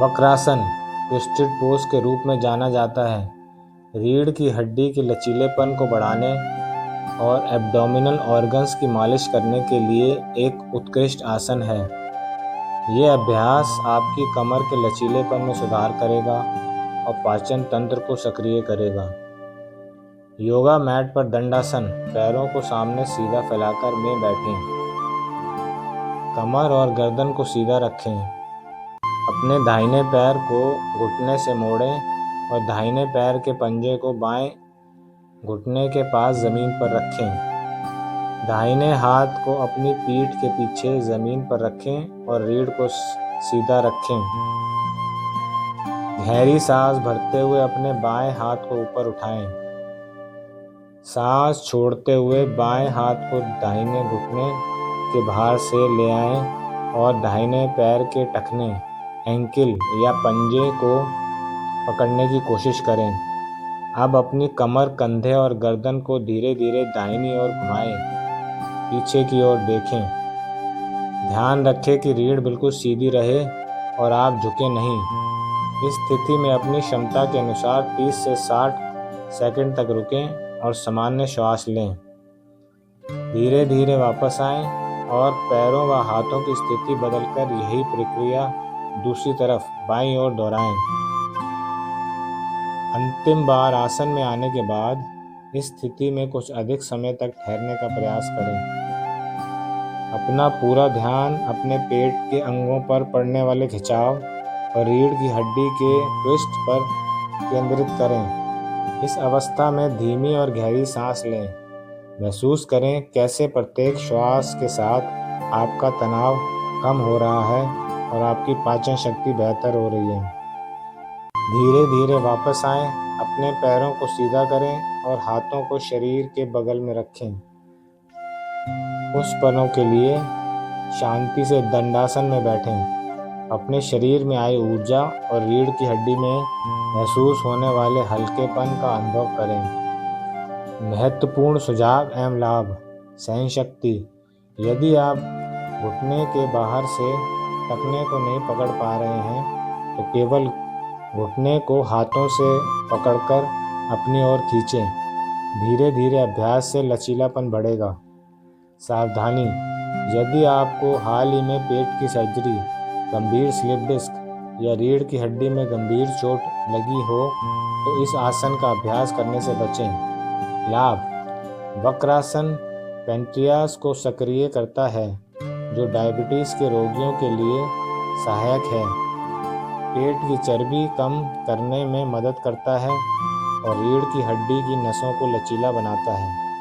Vakrasana twisted pose के रूप में जाना जाता है। रीढ़ की हड्डी के लचीलेपन को बढ़ाने और एब्डोमिनल ऑर्गन्स की मालिश करने के लिए एक उत्कृष्ट आसन है। ये अभ्यास आपकी कमर के लचीलेपन में सुधार करेगा और पाचन तंत्र को सक्रिय करेगा। योगा मैट पर दंडासन, पैरों को सामने सीधा फैलाकर में बैठें। कमर और गर्दन को सीधा रखें। अपने दाहिने पैर को घुटने से मोड़ें और दाहिने पैर के पंजे को बाएं घुटने के पास ज़मीन पर रखें। दाहिने हाथ को अपनी पीठ के पीछे ज़मीन पर रखें और रीढ़ को सीधा रखें। गहरी सांस भरते हुए अपने बाएं हाथ को ऊपर उठाएं। सांस छोड़ते हुए बाएं हाथ को दाहिने घुटने के भार से ले आएं और दाहिने पैर के टखने, एंकिल या पंजे को पकड़ने की कोशिश करें। अब अपनी कमर, कंधे और गर्दन को धीरे धीरे दाहिनी ओर घुमाएं। पीछे की ओर देखें। ध्यान रखें कि रीढ़ बिल्कुल सीधी रहे और आप झुके नहीं। इस स्थिति में अपनी क्षमता के अनुसार 30 से 60 सेकंड तक रुकें और सामान्य श्वास लें। धीरे धीरे वापस आएं और पैरों व हाथों की स्थिति बदलकर यही प्रक्रिया दूसरी तरफ बाईं ओर दोहराएं। अंतिम बार आसन में आने के बाद इस स्थिति में कुछ अधिक समय तक ठहरने का प्रयास करें। अपना पूरा ध्यान अपने पेट के अंगों पर पड़ने वाले खिंचाव और रीढ़ की हड्डी के ट्विस्ट पर केंद्रित करें। इस अवस्था में धीमी और गहरी सांस लें। महसूस करें कैसे प्रत्येक श्वास के साथ आपका तनाव कम हो रहा है और आपकी पाचन शक्ति बेहतर हो रही है। धीरे धीरे वापस आएं, अपने पैरों को सीधा करें और हाथों को शरीर के बगल में रखें। कुछ पलों के लिए शांति से दंडासन में बैठें। अपने शरीर में आई ऊर्जा और रीढ़ की हड्डी में महसूस होने वाले हल्केपन का अनुभव करें। महत्वपूर्ण सुझाव एवं लाभ। सहन शक्ति। यदि आप घुटने के बाहर से टखने को नहीं पकड़ पा रहे हैं तो केवल घुटने को हाथों से पकड़कर अपनी ओर खींचें। धीरे धीरे अभ्यास से लचीलापन बढ़ेगा। सावधानी। यदि आपको हाल ही में पेट की सर्जरी, गंभीर स्लिप डिस्क या रीढ़ की हड्डी में गंभीर चोट लगी हो तो इस आसन का अभ्यास करने से बचें। लाभ। वक्रासन पैंक्रियास को सक्रिय करता है जो डायबिटीज़ के रोगियों के लिए सहायक है। पेट की चर्बी कम करने में मदद करता है और रीढ़ की हड्डी की नसों को लचीला बनाता है।